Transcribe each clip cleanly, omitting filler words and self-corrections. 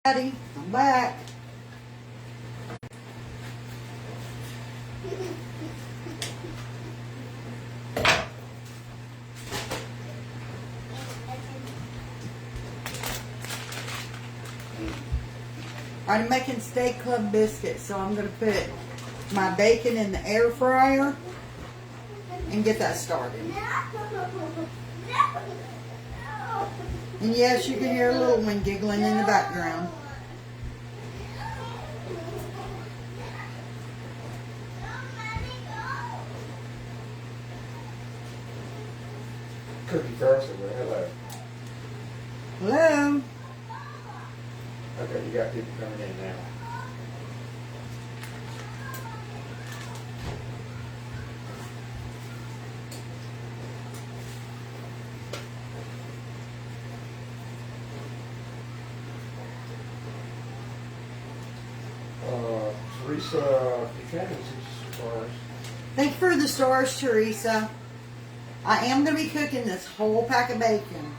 I'm back. I'm making steak club biscuits, so I'm going to put my bacon in the air fryer and get that started. And yes, you can hear a little one giggling in the background. Cookie Carson, hello. Hello? Okay, you got people coming in now. Teresa Buchanan, stars. Thank you for the stars, Teresa. I am going to be cooking this whole pack of bacon.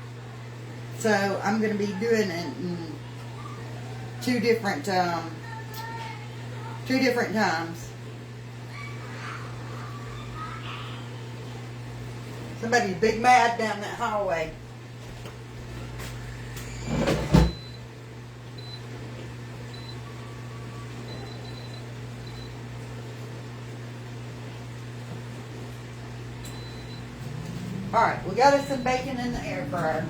So I'm going to be doing it in two different times. Somebody's big mad down that hallway. Alright, we got us some bacon in the air fryer.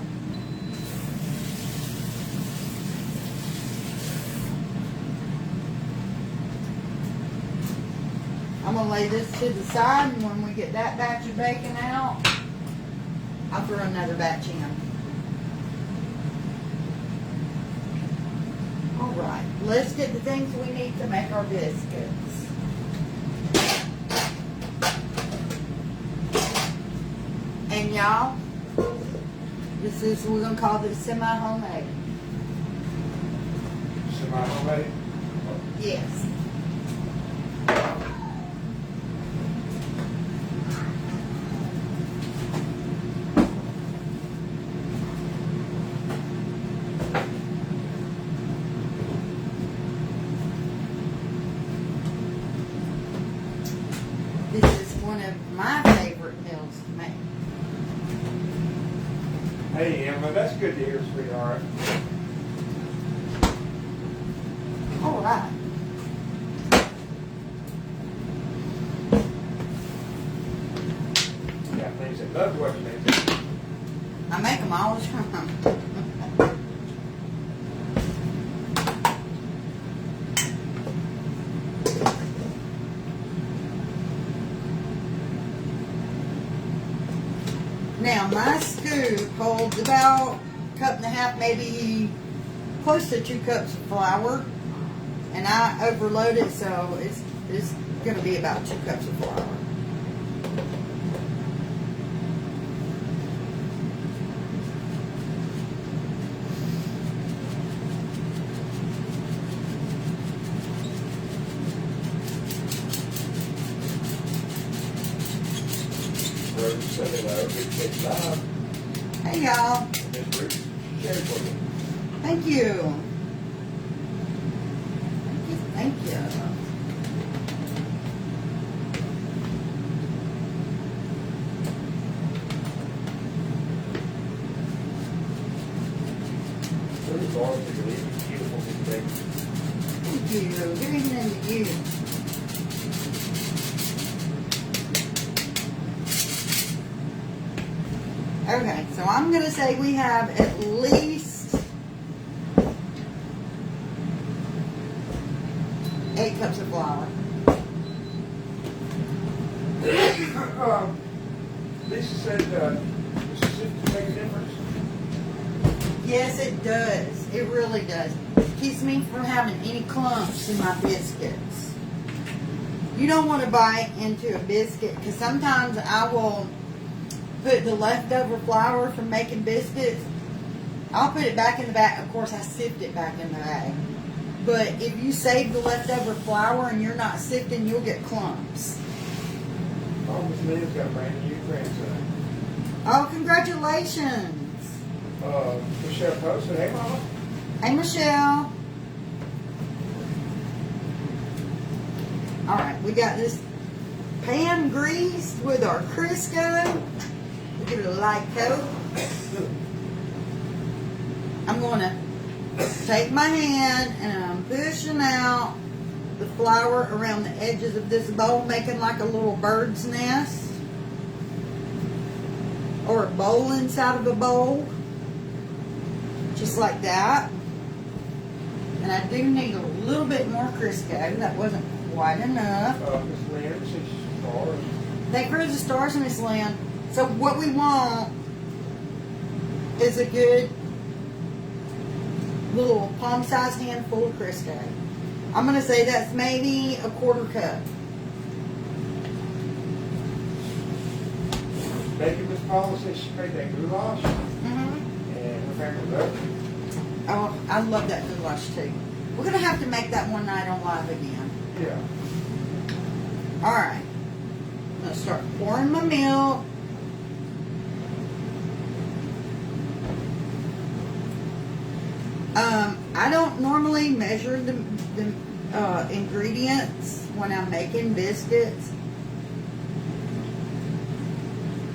I'm going to lay this to the side, and when we get that batch of bacon out, I'll throw another batch in. Alright, let's get the things we need to make our biscuits. And y'all, we're going to call this semi-homemade. Semi-homemade? Yes. This is one of my favorite meals to make. Hey, Emma, that's good to hear, sweetheart. All right. Yeah, things that love what you make. I make them all the time. Now my scoop holds about a cup and a half, maybe close to 2 cups of flour, and I overload it, so it's going to be about 2 cups of flour. Rose said hello, big kid love. Hey y'all. Miss Ruth shared for you. Thank you. Thank you. Ruth always is really beautiful thing. Thank you. Good evening to you. Okay, so I'm going to say we have at least 8 cups of flour. Lisa said, does it make a difference? Yes, it does. It really does. It keeps me from having any clumps in my biscuits. You don't want to bite into a biscuit, because sometimes I will put the leftover flour from making biscuits. I'll put it back in the bag. Of course, I sift it back in the bag. But if you save the leftover flour and you're not sifting, you'll get clumps. Oh, Miss Lynn's got a brand new grandson. Oh, congratulations. Michelle posted, hey, Mama. Hey, Michelle. We got this pan greased with our Crisco. We give it a light coat. I'm going to take my hand and I'm pushing out the flour around the edges of this bowl, making like a little bird's nest or a bowl inside of a bowl, just like that. And I do need a little bit more Crisco. That wasn't quite enough. Miss Lynn, she's stars. Thank her the stars, Miss Lynn. So what we want is a good little palm-sized handful of Crisco. I'm going to say that's maybe a quarter cup. Baking Miss Paula says she made that goulash, and her family loved it. Oh, I love that goulash too. We're going to have to make that one night on live again. Yeah. Alright. I'm going to start pouring my milk. I don't normally measure the ingredients when I'm making biscuits.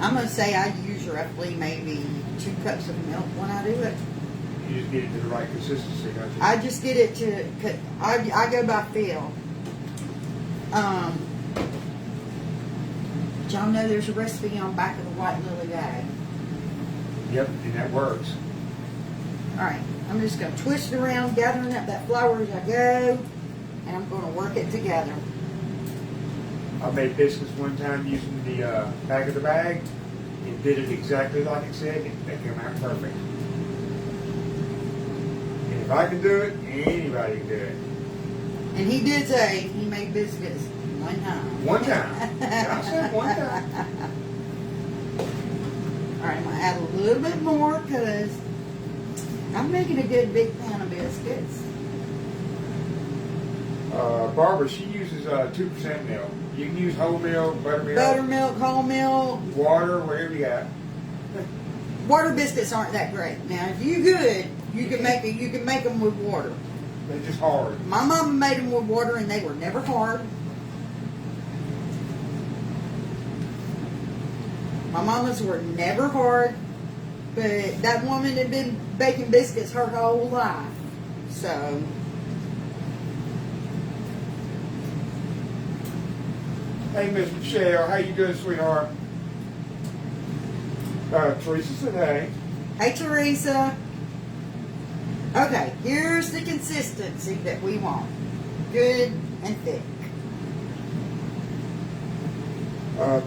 I'm going to say I use roughly maybe 2 cups of milk when I do it. You just get it to the right consistency, don't you? I just get it to, I go by feel. Y'all know there's a recipe on the back of the white lily bag. Yep, and that works. Alright, I'm just going to twist it around, gathering up that flour as I go, and I'm going to work it together. I made biscuits one time using the back of the bag. It did it exactly like it said. They came out perfect. And if I can do it, anybody can do it. And he did say he made biscuits one time. One time. I said one time. Alright, I'm going to add a little bit more because I'm making a good big pan of biscuits. Barbara, she uses 2% milk. You can use whole milk, buttermilk, Buttermilk, whole milk. water, whatever you got. Water biscuits aren't that great. Now, if you're good, you can make it. You can make them with water. They're just hard. My mama made them with water, and they were never hard. My mama's were never hard, but that woman had been baking biscuits her whole life. So, Hey, Miss Michelle, how you doing, sweetheart? Teresa said hey. hey, Teresa. Okay, here's the consistency that we want. Good and thick.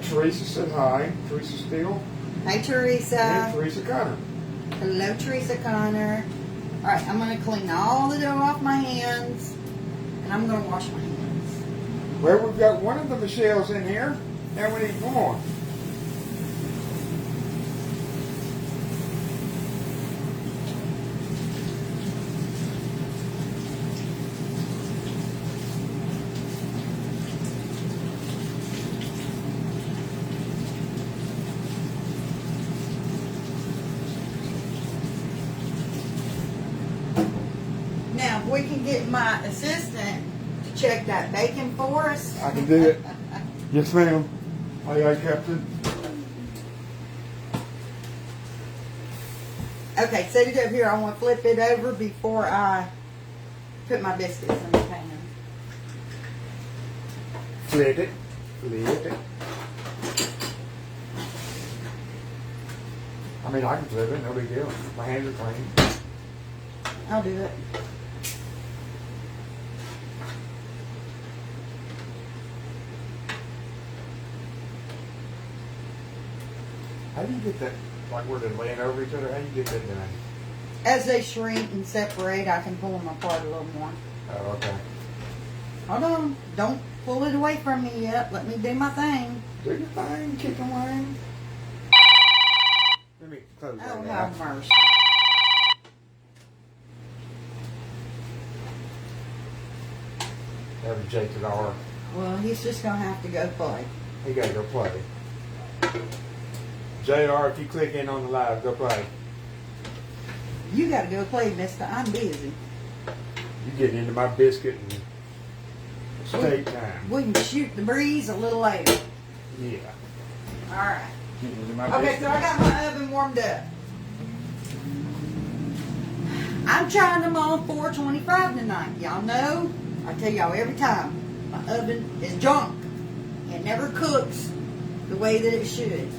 Teresa said hi. Teresa Steele. Hey, Teresa. And Teresa Connor. Hello, Teresa Connor. All right, I'm going to clean all the dough off my hands, and I'm going to wash my hands. Well, we've got one of the Michelles in here. Now we need more. Now, if we can get my assistant to check that bacon for us. I can do it. Yes, ma'am. Aye, aye, Captain. Okay, set it up here. I want to flip it over before I put my biscuits in the pan. Flip it. Flip it. I mean, I can flip it. No big deal. My hands are clean. I'll do it. How do you get that? Like where they're laying over each other? How do you get that done? As they shrink and separate, I can pull them apart a little more. Oh, okay. Hold on. Don't pull it away from me yet. Let me do my thing. Do your thing, chicken wing. Let me close that Oh, now. have mercy. That was Jake at our. Well, he's just going to have to go play. He got to go play. JR, if you click in on the live, go play. You got to go play, mister. I'm busy. You get into my biscuit and take time. We can shoot the breeze a little later. Yeah. All right. My Okay, so I got my oven warmed up. I'm trying them on 425 tonight. Y'all know, I tell y'all every time, my oven is junk. It never cooks the way that it should.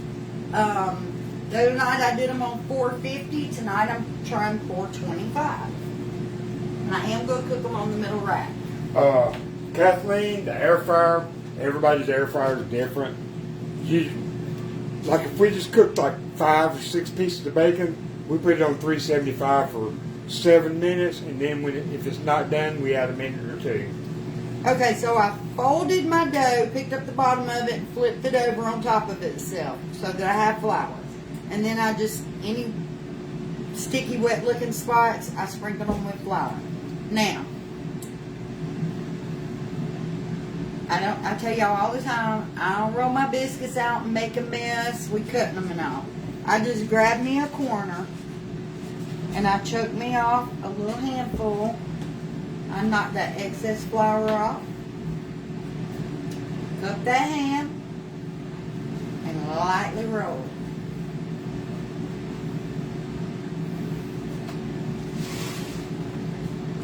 The other night I did them on 450. Tonight I'm trying 425. And I am going to cook them on the middle rack. Kathleen, the air fryer, everybody's air fryer is different. Like if we just cooked like 5 or 6 pieces of bacon, we put it on 375 for 7 minutes, and then if it's not done, we add a minute or 2. Okay, so I folded my dough, picked up the bottom of it, and flipped it over on top of itself so that I have flour. And then I just, any sticky, wet looking spots, I sprinkle them with flour. Now, I tell y'all all the time, I don't roll my biscuits out and make a mess. We cut them and all. I just grab me a corner and I choke me off a little handful. I knock that excess flour off. Cup that hand and lightly roll it.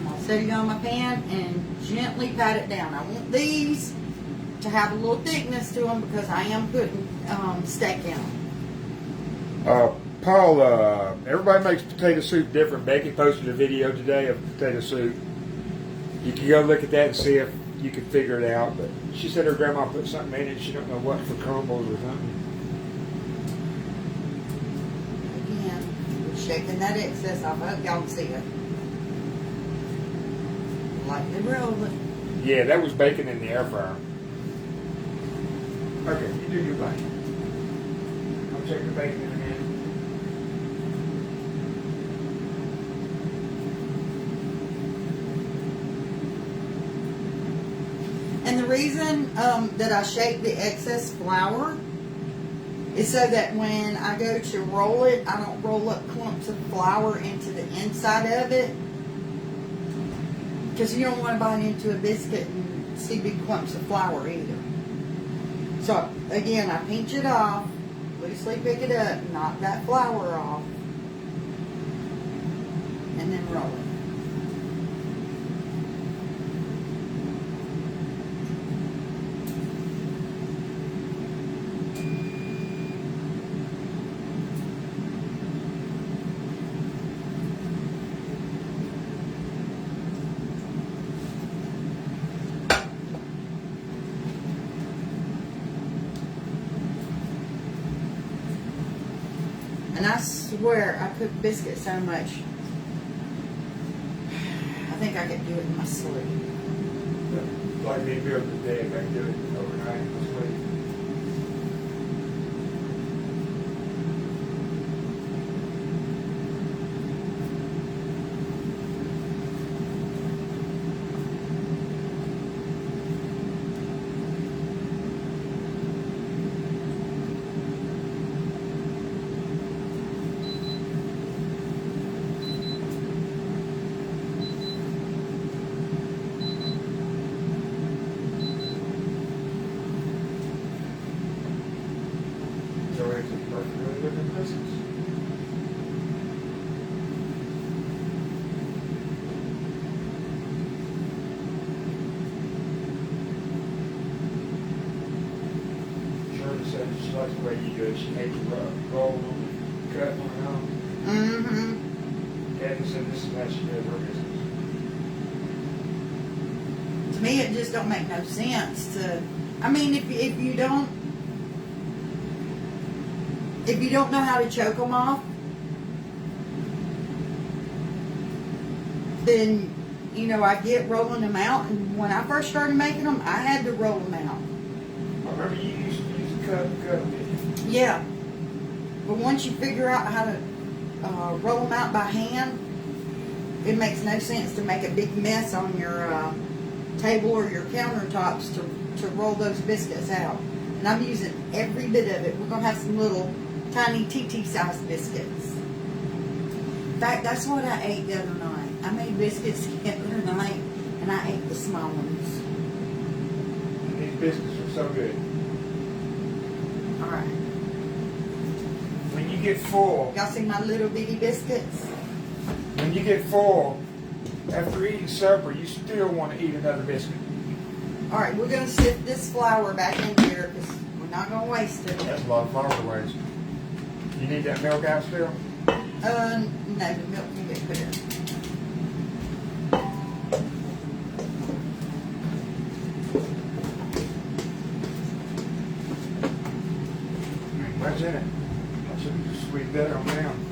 I'll set it on my pan and gently pat it down. I want these to have a little thickness to them because I am putting steak in them. Paul, everybody makes potato soup different. Becky posted a video today of potato soup. You can go look at that and see if you can figure it out. But she said her grandma put something in it. She don't know what, for crumbles or something. Again, we're shaking that excess off. I hope y'all can see it. Lightly roll it. Yeah, that was bacon in the air fryer. Okay, you do your bacon. I'll check the bacon in a minute. And the reason that I shake the excess flour is so that when I go to roll it, I don't roll up clumps of flour into the inside of it. Because you don't want to bite into a biscuit and see big clumps of flour either. So, again, I pinch it off, loosely pick it up, knock that flour off, and then roll it. And I swear I cook biscuits so much, I think I could do it in my sleep. Like me build the day, I can do it overnight in my sleep. So it's perfectly different business. Shirley said she likes the way you do it. She hates roll them, cut them out. Mm-hmm. Kathy said this is how she does her business. To me, it just don't make no sense to. I mean, if you don't know how to choke them off, then I get rolling them out. And when I first started making them, I had to roll them out. I remember you used to use a cut, didn't you? Yeah, but once you figure out how to roll them out by hand, it makes no sense to make a big mess on your table or your countertops to roll those biscuits out. And I'm using every bit of it. We're going to have some little tiny TT-sized biscuits. In fact, that's what I ate the other night. I made biscuits the other night, and I ate the small ones. biscuits are so good. All right. When you get full, Y'all see my little bitty biscuits? when you get full, after eating supper, you still want to eat another biscuit. All right, we're going to sift this flour back in here because we're not going to waste it. That's a lot of flour to waste. You need that milk out still? No, the milk can get put in. What's in it? I should have just squeezed that on down.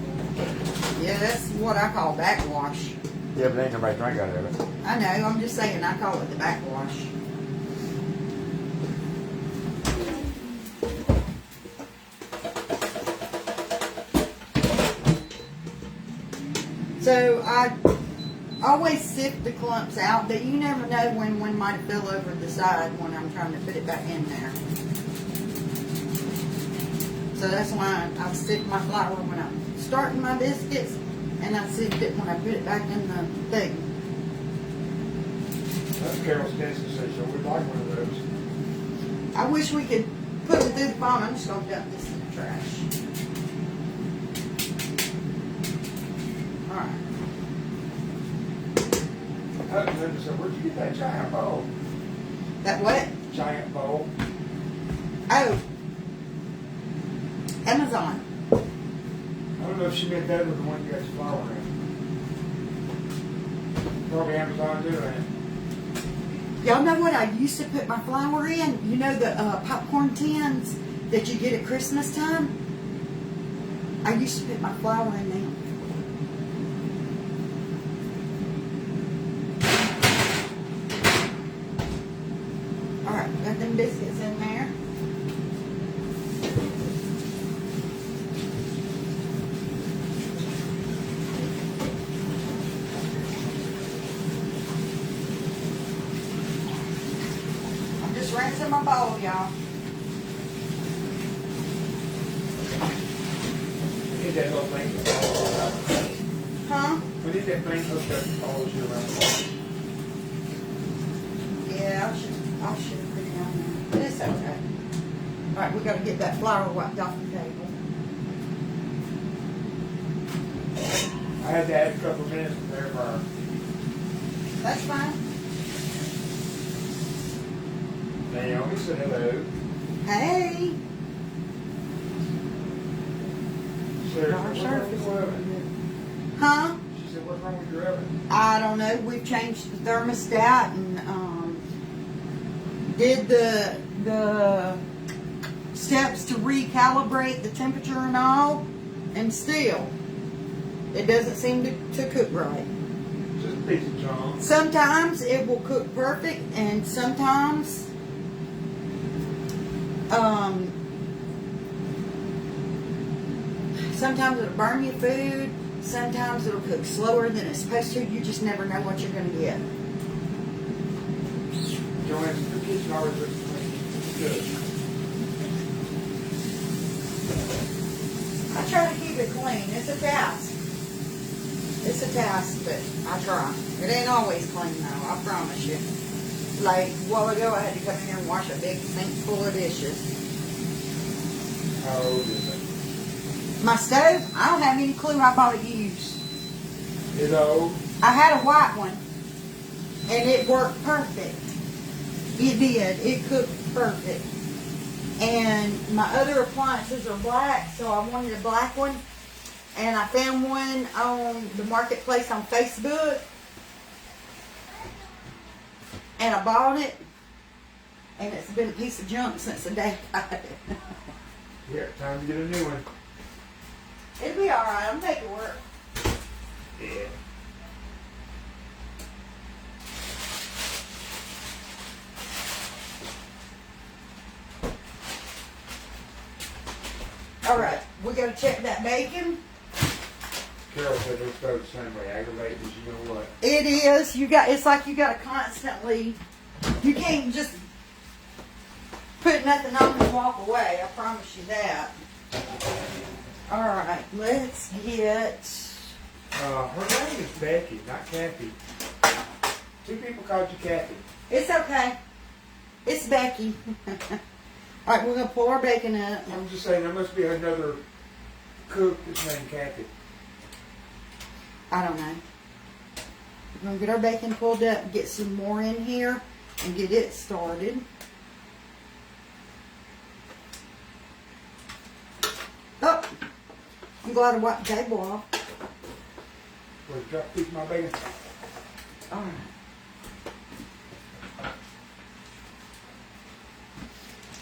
Yeah, that's what I call backwash. Yeah, but ain't nobody drink out of it. I know, I'm just saying I call it the backwash. So I always sift the clumps out, but you never know when one might fill over the side when I'm trying to put it back in there. So that's why I sift my flour when I'm starting my biscuits, and I sift it when I put it back in the thing. That's Carol's Kansas City, so we'd like one of those. I wish we could put it through the phone. I'm just going to dump this in the trash. Alright. I noticed, so where'd you get that giant bowl? That what? Giant bowl. Oh. Amazon. I don't know if she meant that or the one you got your flour in. Probably Amazon too, ain't it? Y'all know what I used to put my flour in? You know the popcorn tins that you get at Christmas time? I used to put my flour in them. Alright, got them biscuits in there. Just rinsing my bowl, y'all. We need that little thing to fall. Huh? We need that thing hooked up to follow you around the wall. Yeah, I should have put it on there. But it's okay. Alright, we gotta get that flour wiped off the table. I had to add a couple of minutes there for That's fine. Naomi said hello. Hey! She said, Our what's wrong with surface. your oven? Huh? She said, what's wrong with your oven? I don't know. We've changed the thermostat and did the steps to recalibrate the temperature and all, and still it doesn't seem to cook right. Just a piece of junk. Sometimes it will cook perfect, and sometimes sometimes it'll burn your food. Sometimes it'll cook slower than it's supposed to. You just never know what you're going to get. Joanne's the kitchen always looks good. I try to keep it clean. It's a task. It's a task, but I try. It ain't always clean though, I promise you. Like a while ago, I had to come in here and wash a big sink full of dishes. How old is it? My stove, I don't have any clue how I bought it used. It's old. I had a white one, and it worked perfect. It did. It cooked perfect. And my other appliances are black, so I wanted a black one. And I found one on the marketplace on Facebook. And I bought it. And it's been a piece of junk since the day I got it. Yeah, time to get a new one. It'll be alright. I'll make it work. Yeah. Alright, we gotta check that bacon. Carol said they start the same way, aggravating, but you know what? It is. It's like you gotta constantly, you can't just put nothing on and walk away. I promise you that. Alright, let's get, Her name is Becky, not Kathy. Two people called you Kathy. it's okay. It's Becky. All right, we're gonna pull our bacon up. I'm just saying there must be another cook that's named Kathy. I don't know. We're gonna get our bacon pulled up, get some more in here, and get it started. Oh, I'm glad I wiped the table off. Well, drop a piece of my bacon. All right.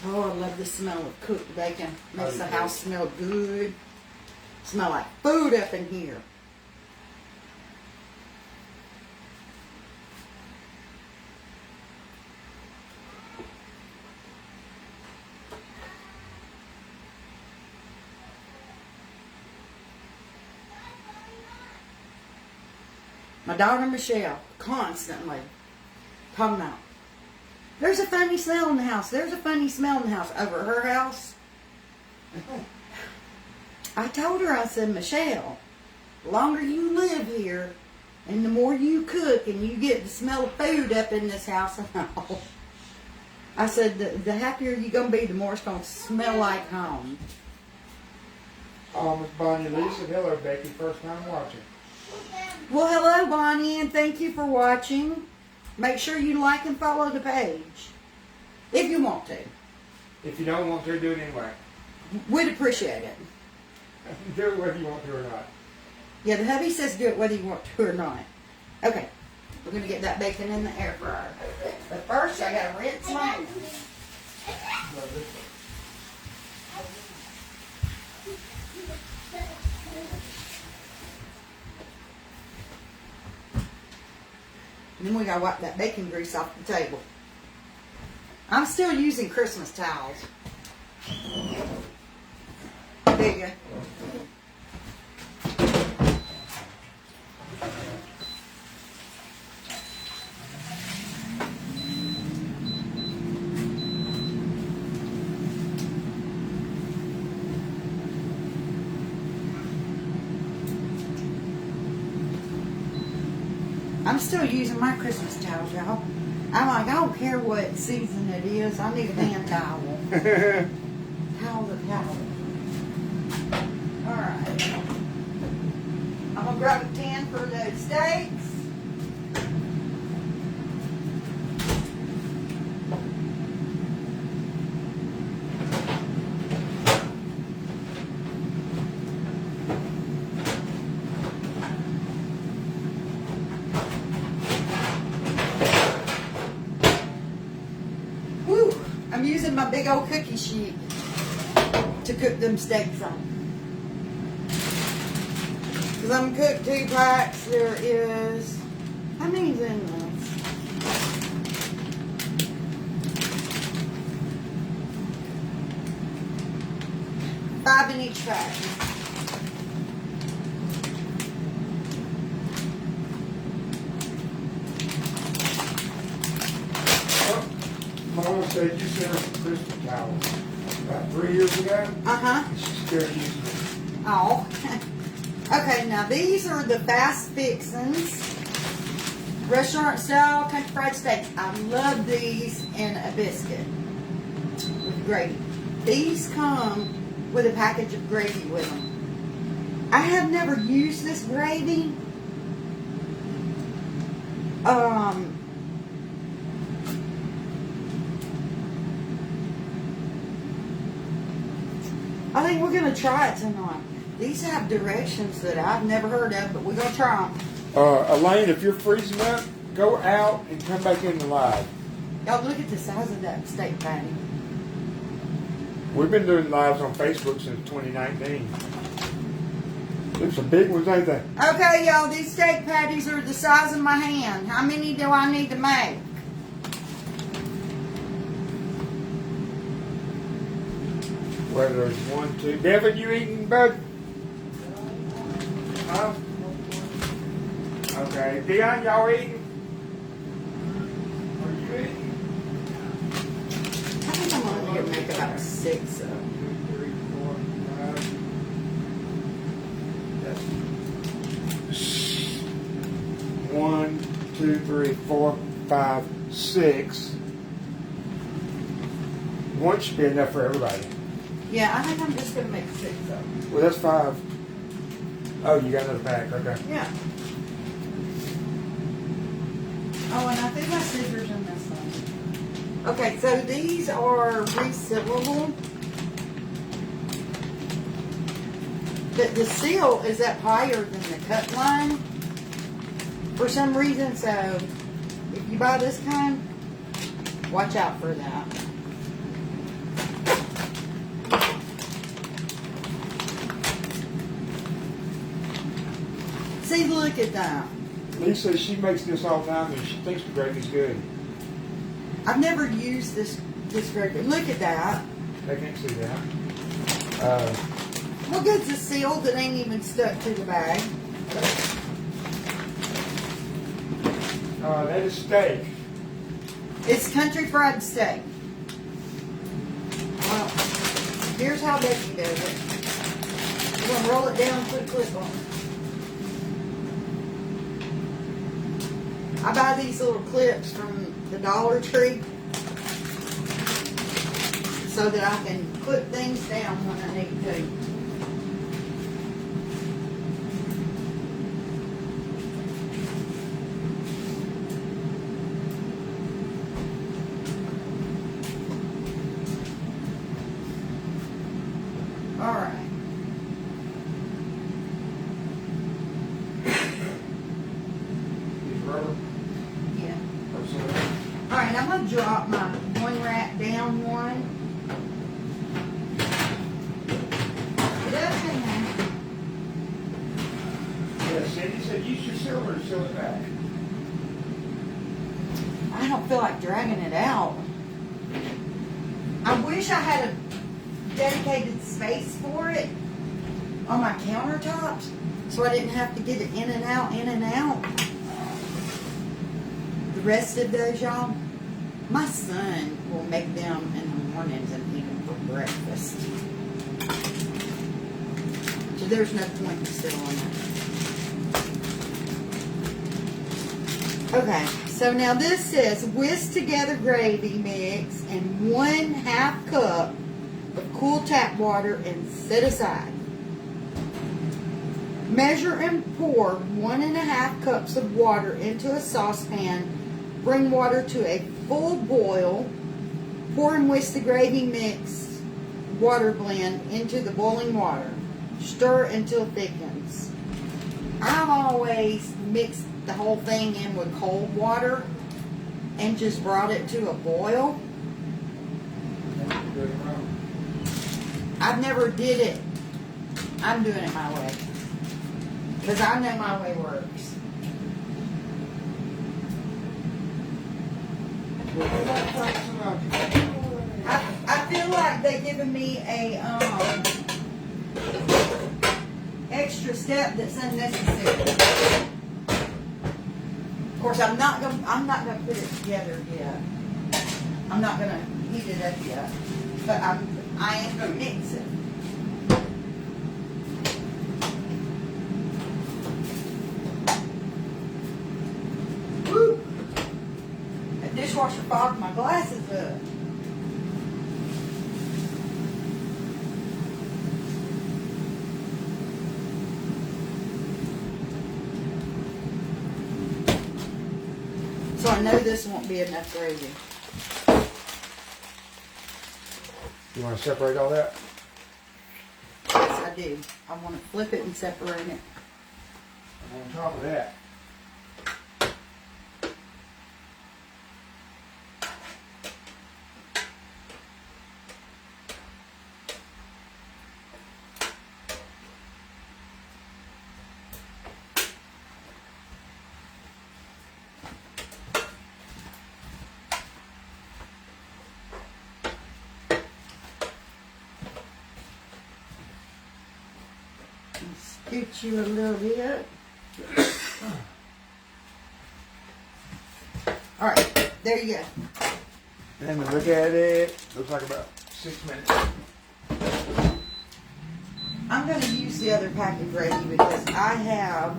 Oh, I love the smell of cooked bacon. Makes the house smell good. Smell like food up in here. My daughter Michelle constantly talking about, there's a funny smell in the house. There's a funny smell in the house. Over at her house. I told her, I said, Michelle, the longer you live here and the more you cook and you get the smell of food up in this house, I said, the happier you're going to be, the more it's going to smell like home. Oh, Miss Bonnie Lee said, hello, Becky. First time watching. Well, hello, Bonnie, and thank you for watching. Make sure you like and follow the page. If you want to. If you don't want to, do it anyway. We'd appreciate it. Do it whether you want to or not. Yeah, the hubby says do it whether you want to or not. Okay, we're going to get that bacon in the air fryer. But first, I got to rinse my hands. And then we got to wipe that bacon grease off the table. I'm still using Christmas towels. There you go. I'm still using my Christmas towels, y'all. I'm like, I don't care what season it is. I need a hand towel. Towel to towel. Alright. I'm going to grab a pan for those steaks. I'm using my big old cookie sheet to cook them steaks on. Because I'm going to cook 2 packs. There is, how many's in this? 5 in each pack. Mama said you sent her some Christmas towels about 3 years ago. Uh-huh. She's still using them. Oh. Okay, now these are the fast fixins. Restaurant style country fried steaks. I love these in a biscuit with gravy. These come with a package of gravy with them. I have never used this gravy. I think we're going to try it tonight. These have directions that I've never heard of, but we're going to try them. Elaine, if you're freezing up, go out and come back in the live. Y'all look at the size of that steak patty. We've been doing lives on Facebook since 2019. There's some big ones, ain't they? Okay, y'all, these steak patties are the size of my hand. How many do I need to make? Well, there's 1, 2. Devin, you eating, bud? Huh? Okay. Dion, y'all eating? Are you eating? I think I'm only going to make about 6 of them. 2, 3, 4, 5. 1, 2, 3, 4, 5, 6. One should be enough for everybody. Yeah, I think I'm just gonna make 6 of them. Well, that's 5. Oh, you got another pack. Okay. Yeah. Oh, and I think my scissors in this one. Okay, so these are resealable. But the seal is up higher than the cut line for some reason, so if you buy this kind, watch out for that. See, look at that. Lisa, she makes this all the time and she thinks the gravy's good. I've never used this gravy. Look at that. I can't see that. What good's a seal that ain't even stuck to the bag? That is steak. It's country fried steak. Well, here's how Becky does it. We're gonna roll it down and put a clip on it. I buy these little clips from the Dollar Tree so that I can put things down when I need to. All right. These rubber. Yeah. Absolutely. All right, I'm gonna drop my one rack down one. Get up in there. Yeah, Cindy said use your silver to seal it back. I don't feel like dragging it out. I wish I had a dedicated space for it on my countertops so I didn't have to get it in and out, in and out. The rest of those, y'all, my son will make them in the mornings and eat them for breakfast. So there's no point in still on that. Okay, so now this says whisk together gravy mix and 1/2 cup of cool tap water and set aside. Measure and pour 1.5 cups of water into a saucepan. Bring water to a full boil. Pour and whisk the gravy mix water blend into the boiling water. Stir until it thickens. I've always mixed the whole thing in with cold water and just brought it to a boil. I've never did it. I'm doing it my way. Because I know my way works. I feel like they're giving me a extra step that's unnecessary. Of course, I'm not gonna put it together yet. I'm not gonna heat it up yet, but I am gonna mix it. Woo! That dishwasher fogged my glasses up. So I know this won't be enough gravy. You want to separate all that? Yes, I do. I want to flip it and separate it. On top of that, Scoot you a little bit. All right, there you go. and we look at it. Looks like about 6 minutes. I'm going to use the other pack of gravy because I have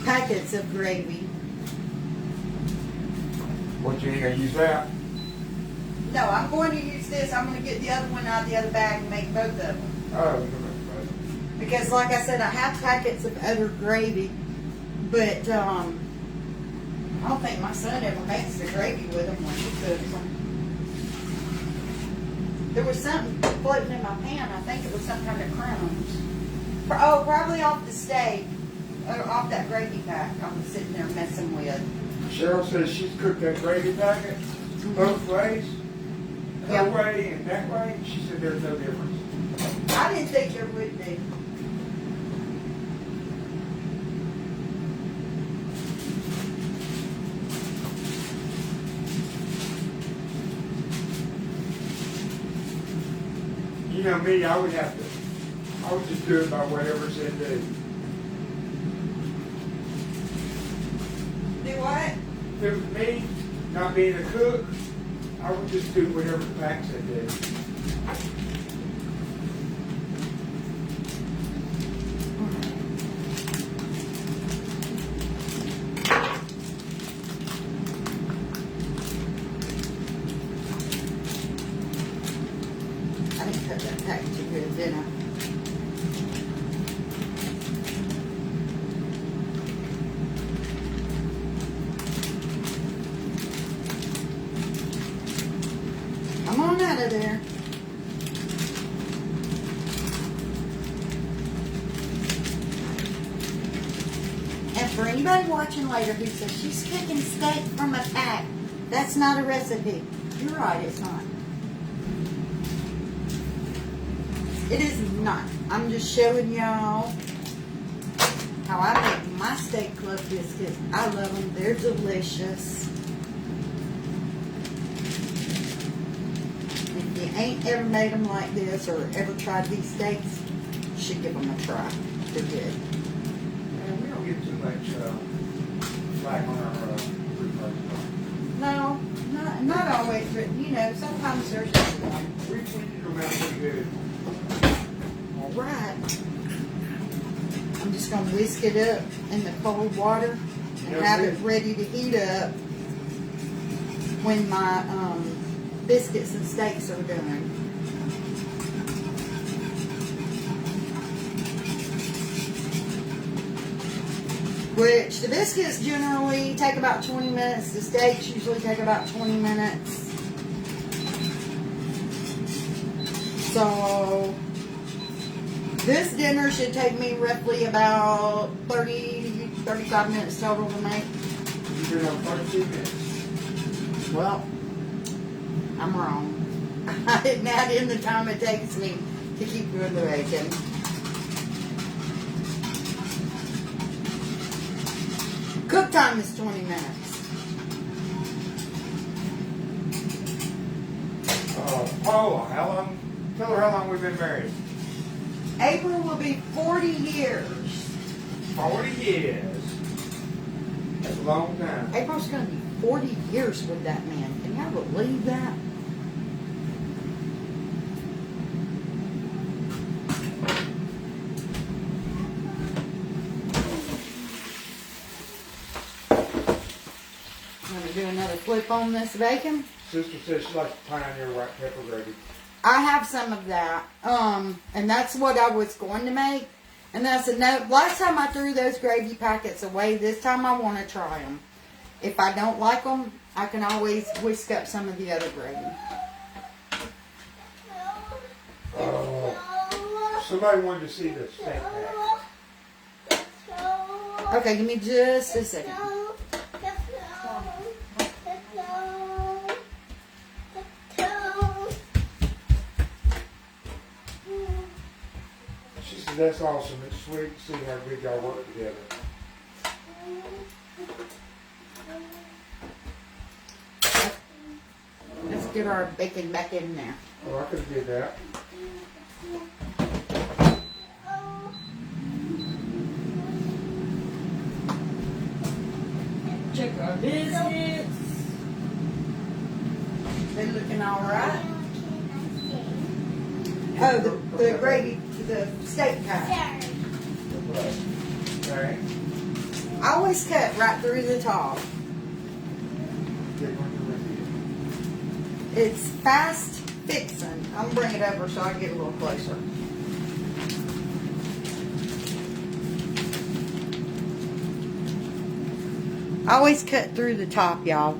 packets of gravy. What, you ain't gonna use that? No, I'm going to use this. I'm going to get the other one out of the other bag and make both of them. Oh, you can make both. Because, like I said, I have packets of other gravy, but I don't think my son ever makes the gravy with them when he cooks them. There was something floating in my pan. I think it was some kind of crumbs. Oh, probably off the steak, or off that gravy pack I was sitting there messing with. Cheryl says she's cooked that gravy packet both ways, that way and that way. She said there's no difference. I didn't think there would be. You know me, I would just do it by whatever it said do. Do what? If it was me, not being a cook, I would just do whatever the pack said do. I didn't cut that pack too good, did I? Come on out of there. And for anybody watching later who says she's cooking steak from a pack, that's not a recipe. You're right, it's not. It is not. I'm just showing y'all how I make my steak club biscuits. I love them. They're delicious. If you ain't ever made them like this or ever tried these steaks, you should give them a try. They're good. And we don't get too much flack on our replays. No, not always, but you know, sometimes there's just one. We treated them out pretty good. All right. I'm just going to whisk it up in the cold water and have it ready to heat up when my biscuits and steaks are done. Which the biscuits generally take about 20 minutes. The steaks usually take about 20 minutes. So this dinner should take me roughly about 30 to 35 minutes total to make. You did on 32 minutes. Well, I'm wrong. I didn't add in the time it takes me to keep doing the bacon. Cook time is 20 minutes. Paula, how long? Tell her how long we've been married. April will be 40 years. 40 years. That's a long time. April's going to be 40 years with that man. Can y'all believe that? I'm going to do another flip on this bacon. Sister says she likes Pioneer white pepper gravy. I have some of that. And that's what I was going to make. And then I said, no, last time I threw those gravy packets away, this time I want to try them. If I don't like them, I can always whisk up some of the other gravy. Somebody wanted to see the steak pack. Okay, give me just a second. She said that's awesome. It's sweet to see how good y'all work together. Let's get our bacon back in there. Oh, I could have did that. Check our biscuits. They're looking all right. Oh, the gravy, the steak pack. Okay. I always cut right through the top. It's fast fixing. I'm gonna bring it over so I can get a little closer. I always cut through the top, y'all.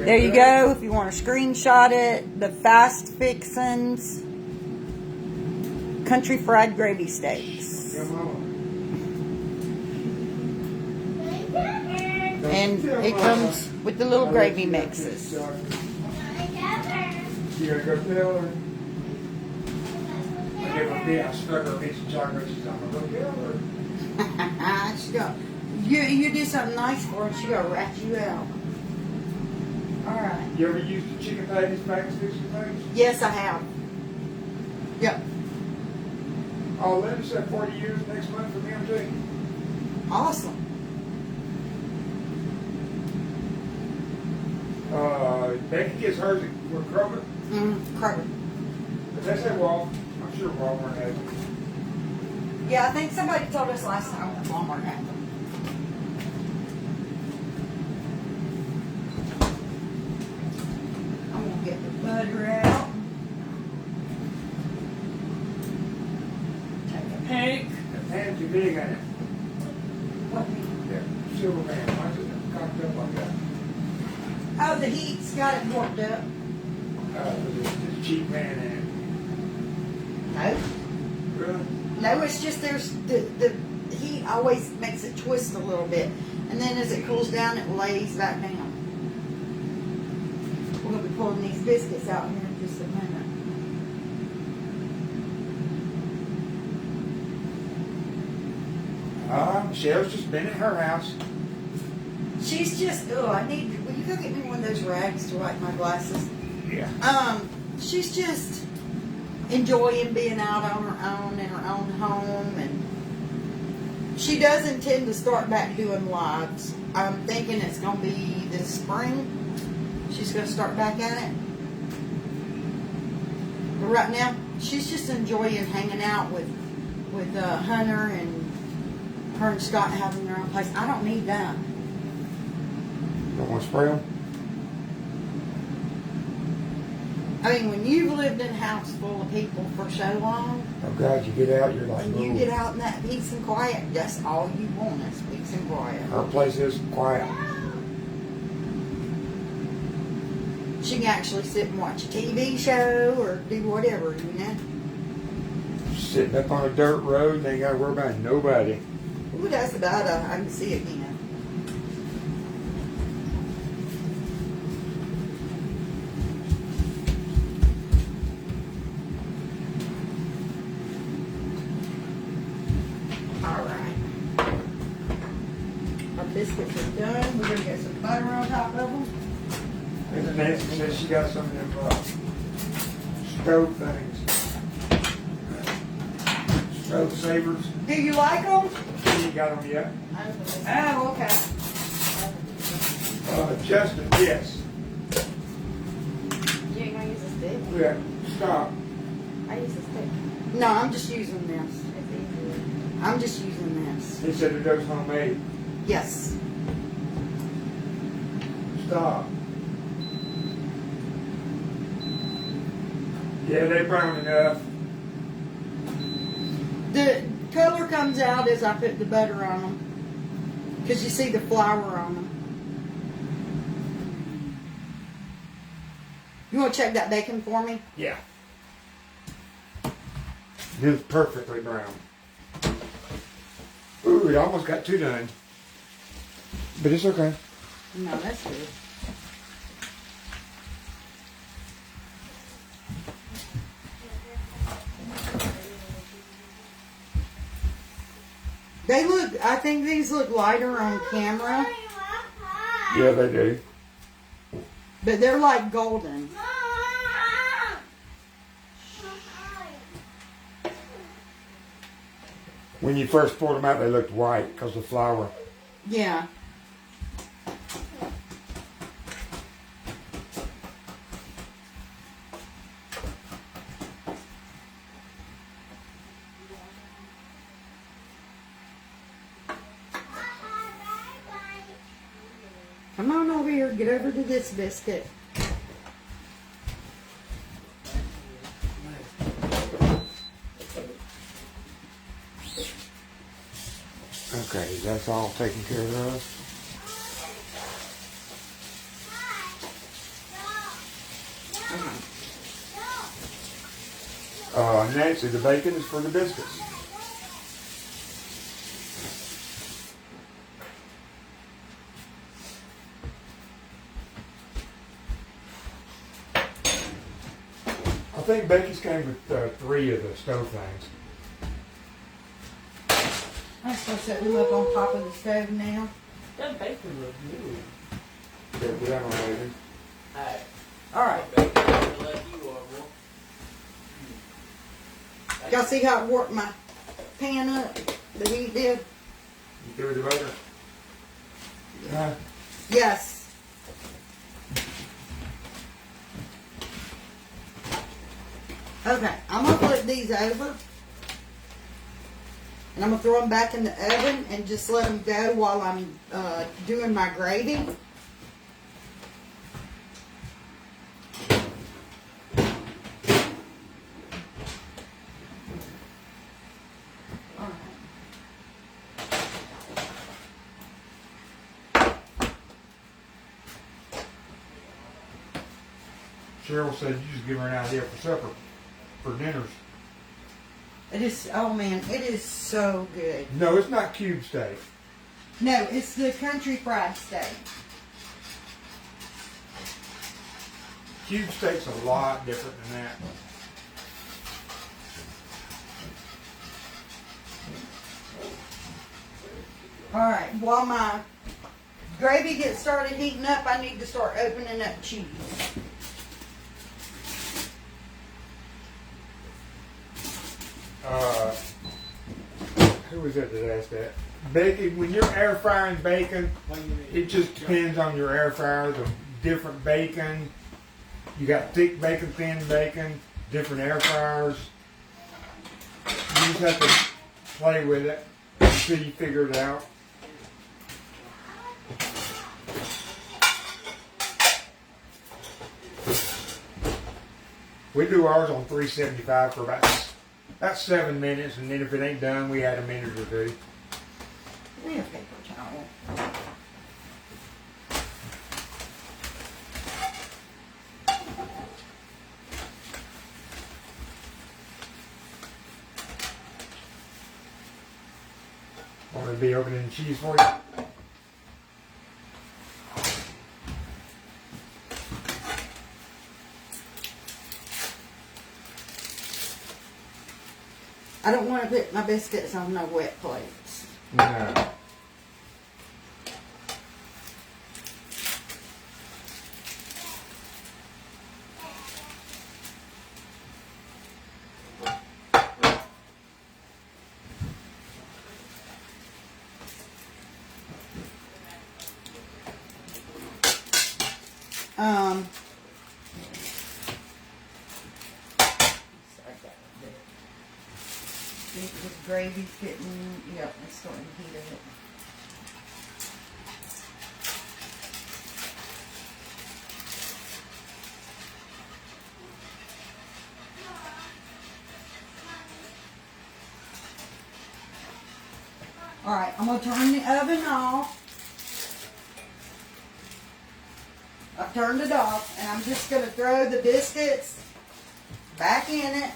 There you go. If you want to screenshot it, the fast fixins country fried gravy steaks. And it comes with the little gravy mixes. You gotta go tell her. I gave her I stuck her a piece of chocolate. She's like, go tell her. She go, you do something nice for her, she gonna rat you out. All right. You ever used the chicken patties, fast fixing things? Yes, I have. Yep. Oh, Linda said 40 years next month for MT. Awesome. Becky gets hers at Kroger. Kroger. But they say Walmart. I'm sure Walmart has it. Yeah, I think somebody told us last time that Walmart had them. I'm gonna get the butter out. Take a pic. The pan's too big, ain't it? What? Yeah, silver pan. Why is it cocked up like that? Oh, the heat's got it warmed up. It's a cheap pan in No. it. Really? No, it's just there's the heat always makes it twist a little bit. And then as it cools down, it lays back down. We're going to be pulling these biscuits out here in just a minute. Michelle's just been at her house. She's just, will you go get me one of those rags to wipe my glasses? Yeah. She's just enjoying being out on her own in her own home, and she does intend to start back doing lives. I'm thinking it's going to be this spring. She's going to start back at it. But right now, she's just enjoying hanging out with Hunter, and her and Scott having their own place. I don't need that. Don't want to spray them? I mean, when you've lived in a house full of people for so long, Oh God, you get out, you're like, and you get out in that peace and quiet, that's all you want is peace and quiet. Her place is quiet. She can actually sit and watch a TV show or do whatever, you know. Sitting up on a dirt road, they ain't got to worry about nobody. Ooh, that's about it. I can see it again. All right. Our biscuits are done. We're going to get some butter on top of them. And Nancy says she got some of them stove things. Stove savers. Do you like them? She ain't got them yet. Oh, okay. Justin, yes. You ain't gonna use a stick? Yeah, stop. I use a stick. No, I'm just using this. I'm just using this. He said it does homemade. Yes. Stop. Yeah, they brown enough. The color comes out as I put the butter on them. Because you see the flour on them. You want to check that bacon for me? Yeah. It is perfectly brown. Ooh, it almost got two done. But it's okay. No, that's good. They look, I think these look lighter on camera, Yeah, they do. but they're like golden. When you first poured them out, they looked white because of the flour. Yeah. Come on over here. Get over to this biscuit. Okay, that's all taken care of. Nancy, the bacon is for the biscuits. I think Becky's came with 3 of the stove things. I'm supposed to set them up on top of the stove now. That bacon looks good. Yeah, put that on later. Alright. Alright. Bacon like you are, boy. Y'all see how it warped my pan up? The heat did? You threw the butter? Yeah. Yes. Okay, I'm going to flip these over. And I'm going to throw them back in the oven and just let them go while I'm doing my gravy. Cheryl said you just give her an idea for supper, for dinners. It is, oh man, it is so good. No, it's not cube steak. No, it's the country fried steak. Cube steak's a lot different than that. Alright, while my gravy gets started heating up, I need to start opening up cheese. Who was that asked that? Bacon, when you're air frying bacon, it just depends on your air fryer, the different bacon. You got thick bacon, thin bacon, different air fryers. You just have to play with it until you figure it out. We do ours on 375 for about 7 minutes, and then if it ain't done, we add a minute or two. Give me a paper towel. Want me to be opening the cheese for you? I don't want to put my biscuits on no wet plates. No. This gravy's getting, yep, it's starting to heat up. Alright, I'm going to turn the oven off. I've turned it off, and I'm just going to throw the biscuits back in it.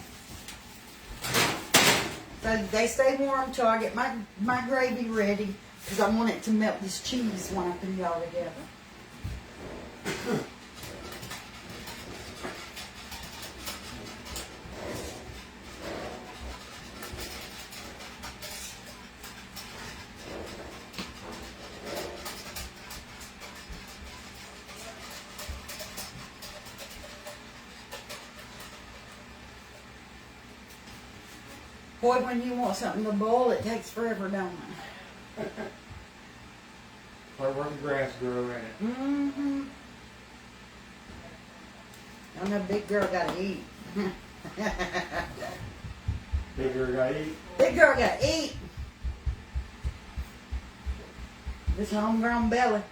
So they stay warm till I get my gravy ready, because I want it to melt this cheese when I put it all together. Boy, when you want something to boil, it takes forever, don't it? Or where the grass grow in it. Mm-hmm. I know big girl gotta eat. Big girl got eat. Big girl gotta eat. This homegrown belly.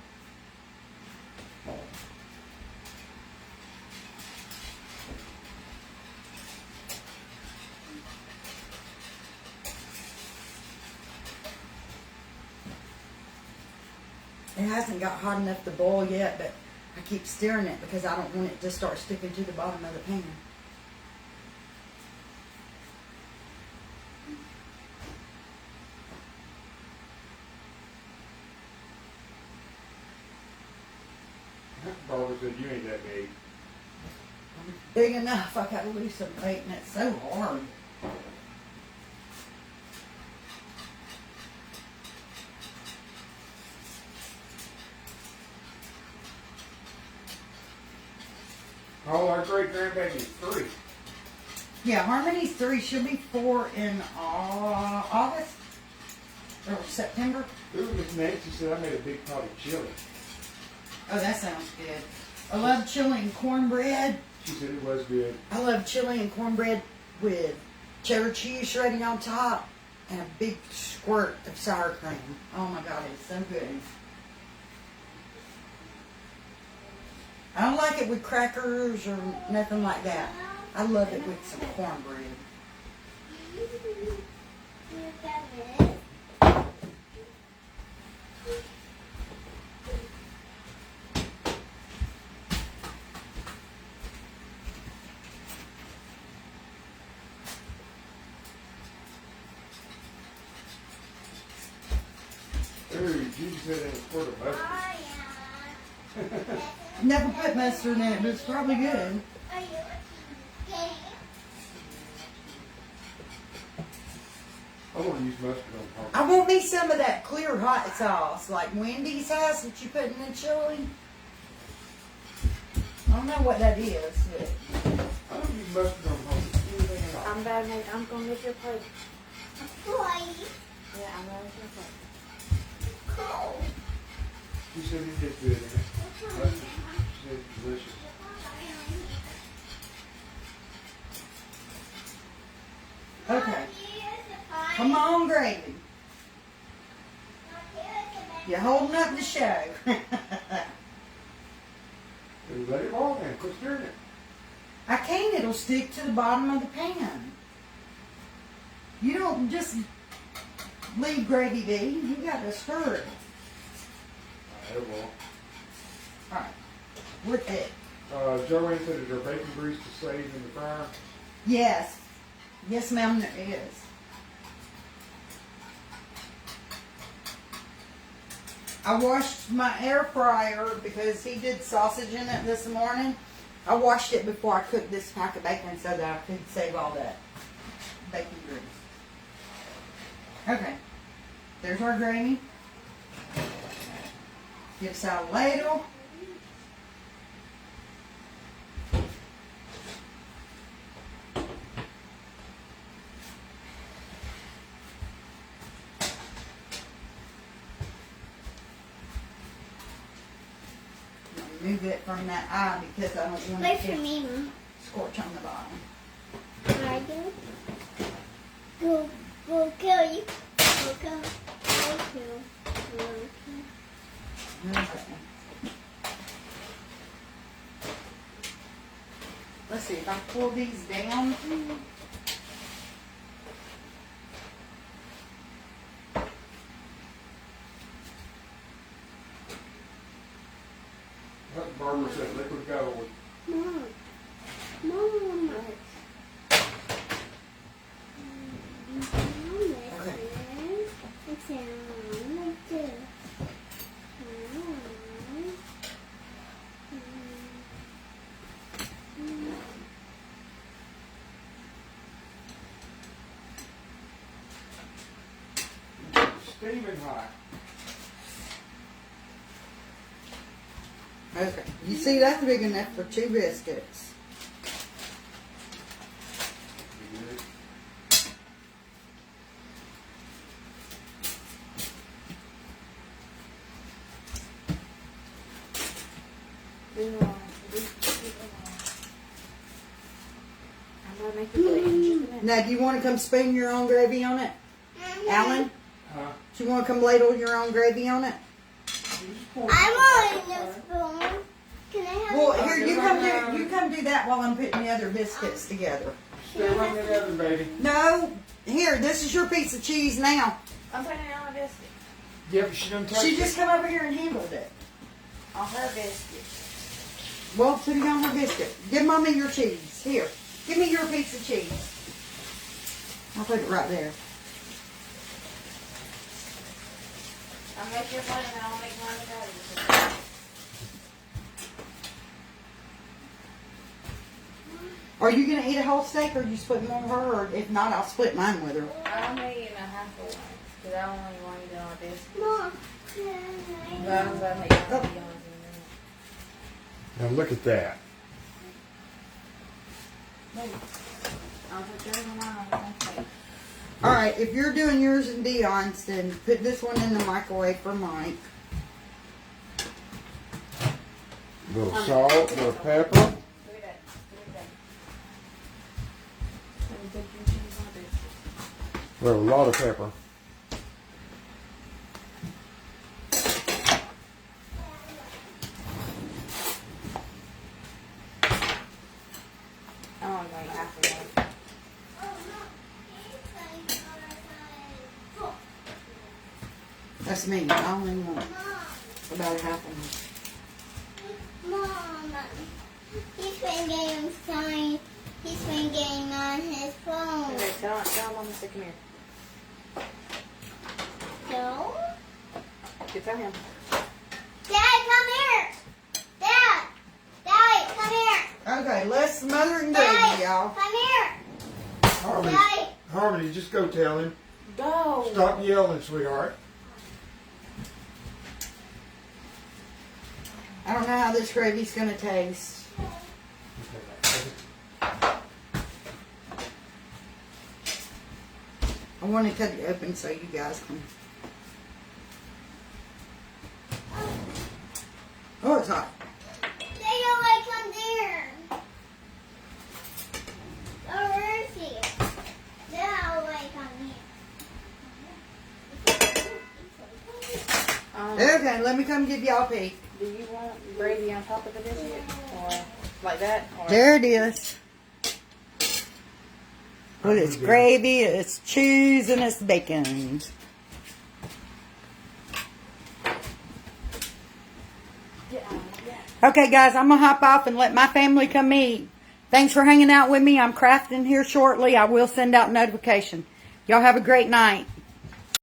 It hasn't got hot enough to boil yet, but I keep stirring it because I don't want it to start sticking to the bottom of the pan. Barbara said you ain't that big. Big enough, I gotta lose some weight, and it's so hard. Oh, our great grandbaby is 3. Yeah, Harmony's 3. She'll be 4 in August or September. Ooh, Miss Nancy said I made a big pot of chili. Oh, that sounds good. I love chili and cornbread. She said it was good. I love chili and cornbread with cheddar cheese shredding on top and a big squirt of sour cream. Oh my God, it's so good. I don't like it with crackers or nothing like that. I love it with some cornbread. Ooh, you said it was for the mustard. Never put mustard in it, but it's probably good. I want to use mustard on top. I want me some of that clear hot sauce, like Wendy's has that you put in the chili. I don't know what that is, but I don't use mustard on top. I'm gonna get your plate. Yeah, I'm gonna get your plate. She said it is good in it. Mustard, she said it's delicious. okay. Come on, gravy. You're holding up the show. Then let it boil then. Quit stirring it. I can't, it'll stick to the bottom of the pan. You don't just leave gravy be, you gotta stir it. It will. Alright, with it. Joanne said, is there bacon grease to save in the fryer? Yes. Yes, ma'am, there is. I washed my air fryer because he did sausage in it this morning. I washed it before I cooked this pack of bacon so that I could save all that bacon grease. Okay, there's our gravy. Get us out a ladle. Move it from that eye because I don't want Wait it for to me. scorch on the bottom. I do. We'll kill you. We'll kill. Okay. Let's see, if I pull these down, What Barbara said, liquid gold. Mom. Steaming hot. okay. You see, that's big enough for 2 biscuits. I'm gonna make you plate in just a minute. Now, do you want to come spoon your own gravy on it? Alan, Huh? do you want to come ladle your own gravy on it? I want a spoon. Can I have Well, a here, you come do that while I'm putting the other biscuits together. Still on the oven, baby. No, here, this is your piece of cheese now. I'm putting it on a biscuit. Yeah, but she done touched She it. just come over here and handled it. On her biscuit. Well, put it on her biscuit. Give Mommy your cheese. Here. Give me your piece of cheese. I'll put it right there. I'll make your one and I'll make mine with others. Are you going to eat a whole steak or are you splitting one with her? Or if not, I'll split mine with her. I'm eating a half of one. Because I only want to eat on biscuits. Mom. But I'm going to make mine with yours in a minute. Now look at that. I'll put yours in mine. Okay. All right, if you're doing yours and Dion's, then put this one in the microwave for Mike. A little salt, a little pepper. Look at that. Look at that. Let me put your cheese on the biscuit. Well, a lot of pepper. I'm only going to eat half of one. That's me. I only want about a half of one. Mom. He's been getting sign. He's been getting on his phone. Okay, tell Mom to come here. No. You tell him. Dad, come here. Dad. Dad, come here. Okay, less smothering Dad, gravy, y'all. come here. Harmony, Dad. Harmony, just go tell him. Go. Stop yelling, sweetheart. I don't know how this gravy's going to taste. I want to cut it open so you guys can. Oh, it's hot. They don't like come there. Oh, where is he? They don't like come here. Okay, let me come give y'all a peek. Do you want gravy on top of the biscuit? Or like that? Or There it is. Look, it's gravy, it's cheese, and it's bacon. Okay, guys, I'm going to hop off and let my family come eat. Thanks for hanging out with me. I'm crafting here shortly. I will send out notification. Y'all have a great night.